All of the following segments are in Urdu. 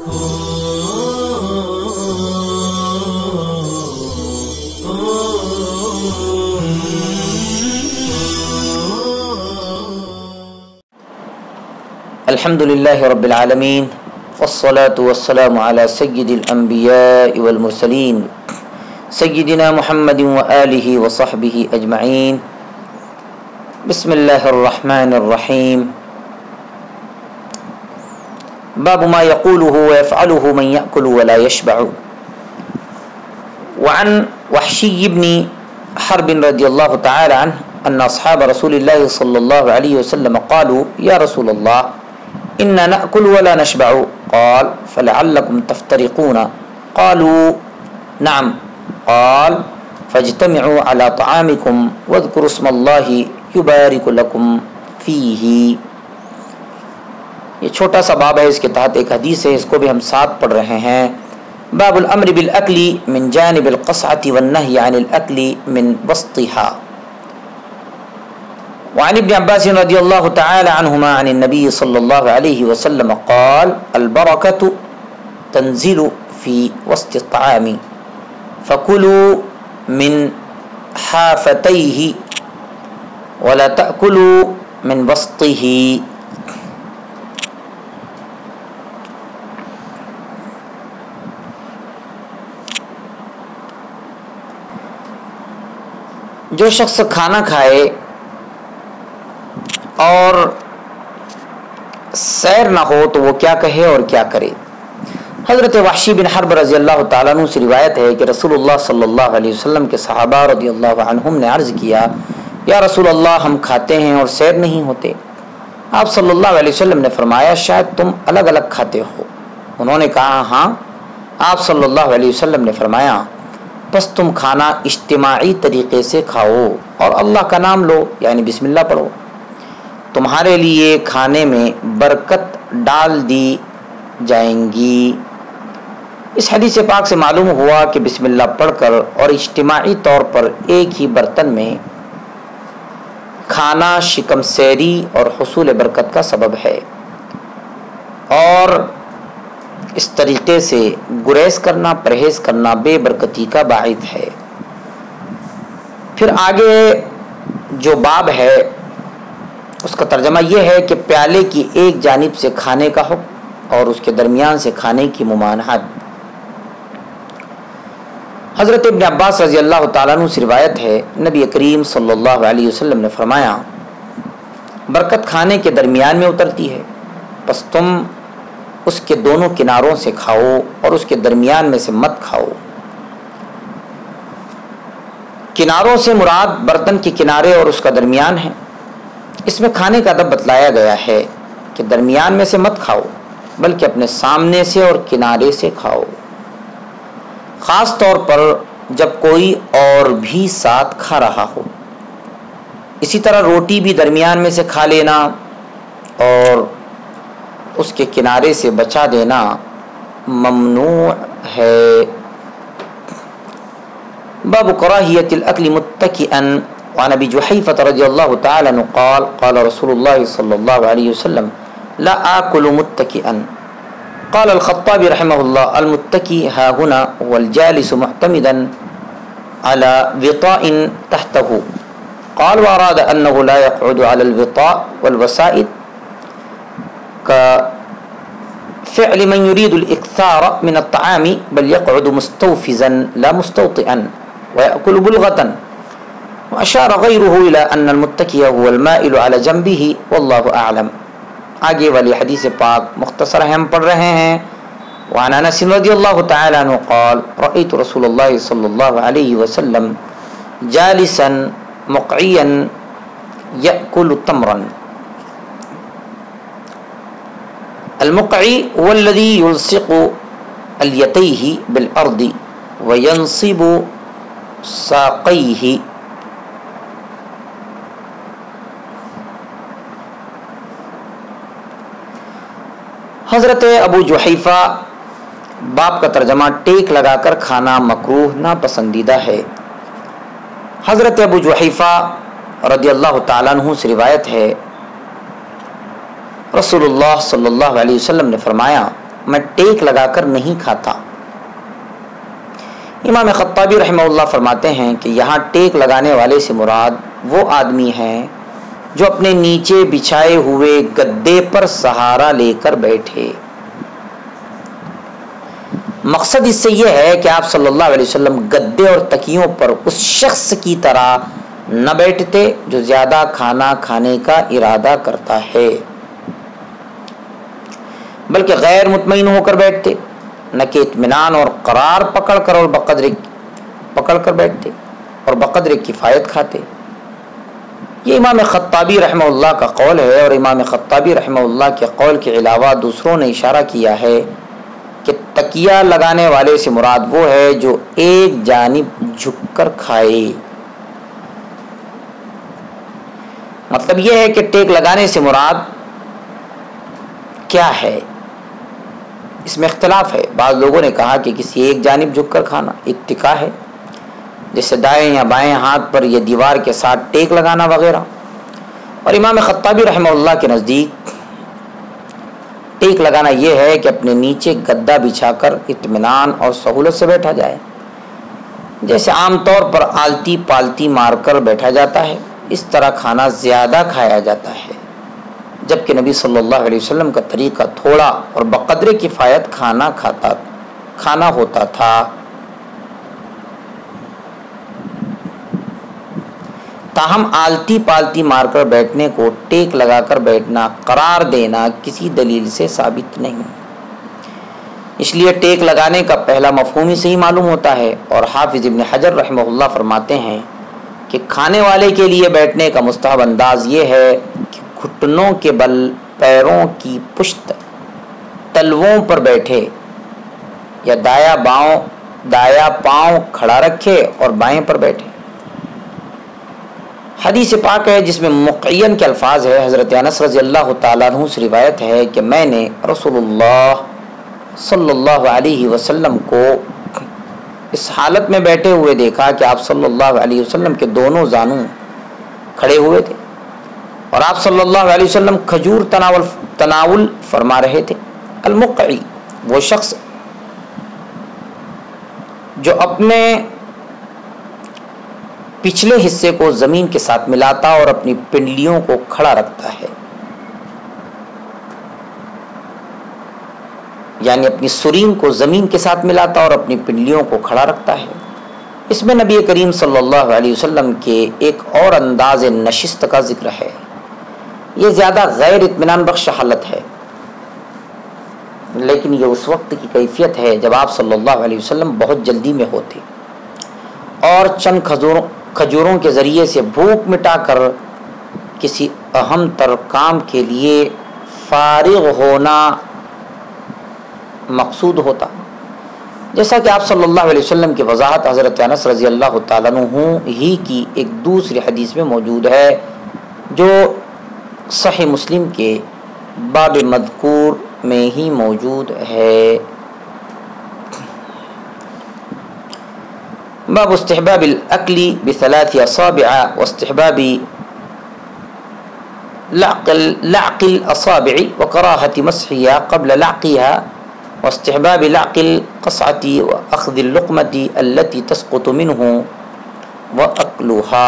الحمدللہ رب العالمین والصلاة والسلام علی سید الانبیاء والمرسلین سیدنا محمد وآلہ وصحبہ اجمعین. بسم اللہ الرحمن الرحیم. باب ما يقوله ويفعله من يأكل ولا يشبع. وعن وحشي بن حرب رضي الله تعالى عنه أن أصحاب رسول الله صلى الله عليه وسلم قالوا يا رسول الله إنا نأكل ولا نشبع. قال فلعلكم تفترقون. قالوا نعم. قال فاجتمعوا على طعامكم واذكروا اسم الله يبارك لكم فيه. یہ چھوٹا سا باب ہے، اس کے تحت ایک حدیث ہے، اس کو بھی ہم ساتھ پڑھ رہے ہیں. باب الامر بالاکل من جانب القصعة والنهي عن الاکل من وسطها. وعن ابن عباس رضی اللہ تعالی عنہما عن النبي صلی اللہ علیہ وسلم قال البرکة تنزل في وسط الطعام فكلوا من حافتيه ولا تأكلوا من وسطه. جو شخص کھانا کھائے اور سیر نہ ہو تو وہ کیا کہے اور کیا کرے. حضرت وحشی بن حرب رضی اللہ تعالیٰ عنہ سے روایت ہے کہ رسول اللہ صلی اللہ علیہ وسلم کے صحابہ رضی اللہ عنہم نے عرض کیا یا رسول اللہ ہم کھاتے ہیں اور سیر نہیں ہوتے. آپ صلی اللہ علیہ وسلم نے فرمایا شاید تم الگ الگ کھاتے ہو. انہوں نے کہا ہاں. آپ صلی اللہ علیہ وسلم نے فرمایا بس تم کھانا اجتماعی طریقے سے کھاؤ اور اللہ کا نام لو، یعنی بسم اللہ پڑھو. تمہارے لیے کھانے میں برکت ڈال دی جائیں گی. اس حدیث پاک سے معلوم ہوا کہ بسم اللہ پڑھ کر اور اجتماعی طور پر ایک ہی برتن میں کھانا شکم سیری اور حصول برکت کا سبب ہے، اور اس طریقے سے گریز کرنا، پرہیز کرنا بے برکتی کا باعث ہے. پھر آگے جو باب ہے اس کا ترجمہ یہ ہے کہ پیالے کی ایک جانب سے کھانے کا حکم اور اس کے درمیان سے کھانے کی ممانعت. حضرت ابن عباس رضی اللہ تعالیٰ عنہ سے روایت ہے نبی کریم صلی اللہ علیہ وسلم نے فرمایا برکت کھانے کے درمیان میں اترتی ہے، بس تم اس کے دونوں کناروں سے کھاؤ اور اس کے درمیان میں سے مت کھاؤ. کناروں سے مراد برتن کے کنارے اور اس کا درمیان ہے. اس میں کھانے کا ادب بتلایا گیا ہے کہ درمیان میں سے مت کھاؤ بلکہ اپنے سامنے سے اور کنارے سے کھاؤ، خاص طور پر جب کوئی اور بھی ساتھ کھا رہا ہو. اسی طرح روٹی بھی درمیان میں سے کھا لینا اور اس کے کنارے سے بچا دینا ممنوع ہے. باب کراہیت الاکل متکئا. وعن ابی جحیفۃ رضی اللہ تعالی عنہ قال قال رسول اللہ صلی اللہ علیہ وسلم لا آکل متکئا. قال الخطابی رحمہ اللہ المتکی ها هنا والجالس معتمدا على وطاء تحته. قال واراد انه لا يقعد على الوطاء والوسائد كفعل من يريد الإكثار من الطعام بل يقعد مستوفزا لا مستوطئا ويأكل بلغة. وأشار غيره إلى أن المتكئ هو المائل على جنبه والله أعلم. آگے والی حدیث پاک مختصر ہم پڑھ رہے ہیں. وعن انس رضی اللہ تعالی عنہ قال رأيت رسول الله صلی اللہ علیہ وسلم جالسا مقعيا يأكل تمرا. المقعی هو الذي يلصق اليتيه بالارض وينصب ساقيه. حضرت ابو جحیفہ باب کا ترجمہ ٹیک لگا کر کھانا مکروہ ناپسندیدہ ہے. حضرت ابو جحیفہ رضی اللہ تعالیٰ عنہ سے روایت ہے رسول اللہ صلی اللہ علیہ وسلم نے فرمایا میں ٹیک لگا کر نہیں کھاتا۔ امام خطابی رحمہ اللہ فرماتے ہیں کہ یہاں ٹیک لگانے والے سے مراد وہ آدمی ہے جو اپنے نیچے بچھائے ہوئے گدے پر سہارا لے کر بیٹھے۔ مقصد اس سے یہ ہے کہ آپ صلی اللہ علیہ وسلم گدے اور تکیوں پر اس شخص کی طرح نہ بیٹھتے جو زیادہ کھانا کھانے کا ارادہ کرتا ہے، بلکہ غیر مطمئن ہو کر بیٹھتے، نہ کہ اطمینان اور قرار پکڑ کر بیٹھتے اور بقدر کفایت کھاتے۔ یہ امام خطابی رحمہ اللہ کا قول ہے، اور امام خطابی رحمہ اللہ کے قول کے علاوہ دوسروں نے اشارہ کیا ہے کہ تکیہ لگانے والے سے مراد وہ ہے جو ایک جانب جھک کر کھائے۔ مطلب یہ ہے کہ ٹیک لگانے سے مراد کیا ہے، اس میں اختلاف ہے۔ بعض لوگوں نے کہا کہ کسی ایک جانب جھک کر کھانا اتکا ہے، جیسے دائیں یا بائیں ہاتھ پر یا دیوار کے ساتھ ٹیک لگانا وغیرہ، اور امام خطابی رحمہ اللہ کے نزدیک ٹیک لگانا یہ ہے کہ اپنے نیچے گدا بچھا کر اطمینان اور سہولت سے بیٹھا جائے، جیسے عام طور پر آلتی پالتی مار کر بیٹھا جاتا ہے، اس طرح کھانا زیادہ کھایا جاتا ہے، جبکہ نبی صلی اللہ علیہ وسلم کا طریقہ تھوڑا اور بقدر کفایت کھانا ہوتا تھا۔ تاہم آلتی پالتی مار کر بیٹھنے کو ٹیک لگا کر بیٹھنا قرار دینا کسی دلیل سے ثابت نہیں، اس لیے ٹیک لگانے کا پہلا مفہوم ہی صحیح معلوم ہوتا ہے۔ اور حافظ ابن حجر رحمہ اللہ فرماتے ہیں کہ کھانے والے کے لیے بیٹھنے کا مستحب انداز یہ ہے کہ گھٹنوں کے بل پیروں کی پشت تلووں پر بیٹھے، یا دایا پاؤں کھڑا رکھے اور بائیں پر بیٹھے۔ حدیث پاک ہے جس میں مقین کے الفاظ ہے، حضرت انس رضی اللہ تعالیٰ عنہ سے روایت ہے کہ میں نے رسول اللہ صلی اللہ علیہ وسلم کو اس حالت میں بیٹھے ہوئے دیکھا کہ آپ صلی اللہ علیہ وسلم کے دونوں زانوں کھڑے ہوئے تھے، اور آپ صلی اللہ علیہ وسلم کھجور تناول فرما رہے تھے۔ المقعی وہ شخص جو اپنے پچھلے حصے کو زمین کے ساتھ ملاتا اور اپنی پنڈلیوں کو کھڑا رکھتا ہے، یعنی اپنی سرین کو زمین کے ساتھ ملاتا اور اپنی پنڈلیوں کو کھڑا رکھتا ہے۔ اس میں نبی کریم صلی اللہ علیہ وسلم کے ایک اور انداز نشست کا ذکر ہے۔ یہ زیادہ غیر اطمینان بخش حالت ہے، لیکن یہ اس وقت کی کیفیت ہے جب آپ صلی اللہ علیہ وسلم بہت جلدی میں ہوتے اور چند کھجوروں کے ذریعے سے بھوک مٹا کر کسی اہم تر کام کے لیے فارغ ہونا مقصود ہوتا، جیسا کہ آپ صلی اللہ علیہ وسلم کی وضاحت حضرت انس رضی اللہ تعالیٰ عنہ ہی کی ایک دوسری حدیث میں موجود ہے، جو صحیح مسلم کے باب مذکور میں ہی موجود ہے۔ باب استحباب الاکل بثلاث اصابع واستحباب لعق الاصابع وكراهة مسحها قبل لعقها واستحباب لعق القصعة واخذ اللقمة التي تسقط منه واكلها۔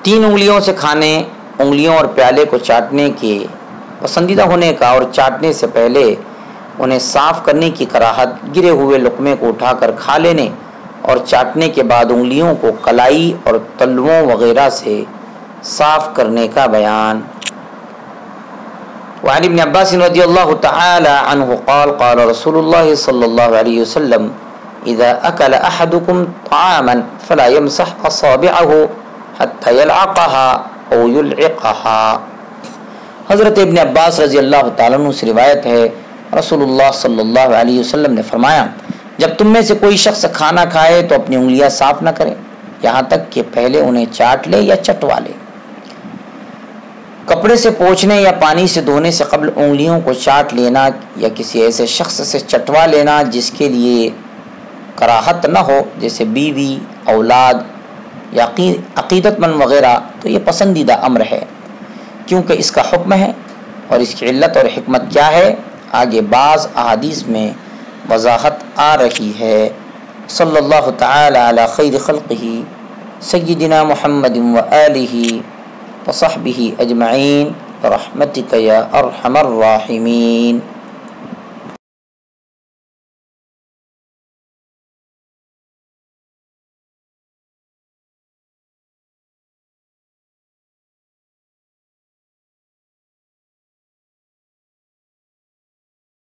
تین انگلیوں سے کھانے، انگلیوں اور پیالے کو چاٹنے کے پسندیدہ ہونے کا اور چاٹنے سے پہلے انہیں صاف کرنے کی کراہت، گرے ہوئے لقمے کو اٹھا کر کھا لینے اور چاٹنے کے بعد انگلیوں کو کلائی اور تلووں وغیرہ سے صاف کرنے کا بیان۔ وعن ابن عباس رضی اللہ تعالی عنہ قال قال رسول اللہ صلی اللہ علیہ وسلم اذا اکل احدکم طعاما فلا يمسح اصابعه حتى يلعقها او يلعقها۔ حضرت ابن عباس رضی اللہ تعالیٰ عنہ سے روایت ہے، رسول اللہ صلی اللہ علیہ وسلم نے فرمایا، جب تم میں سے کوئی شخص کھانا کھائے تو اپنی انگلیاں صاف نہ کرے یہاں تک کہ پہلے انہیں چاٹ لے یا چٹوا لے۔ کپڑے سے پوچھنے یا پانی سے دھونے سے قبل انگلیوں کو چاٹ لینا یا کسی ایسے شخص سے چٹوا لینا جس کے لیے کراہت نہ ہو، جیسے بیوی، اولاد یا عقیدت مند وغیرہ تو یہ پسندیدہ امر ہے، کیونکہ اس کا حکم ہے، اور اس کی علت اور حکمت کیا ہے آگے بعض احادیث میں وضاحت آ رہی ہے۔ صلی اللہ تعالی علی خیر خلقہ سیدنا محمد و آلہ و صحبہ اجمعین برحمتک یا ارحم الراحمین۔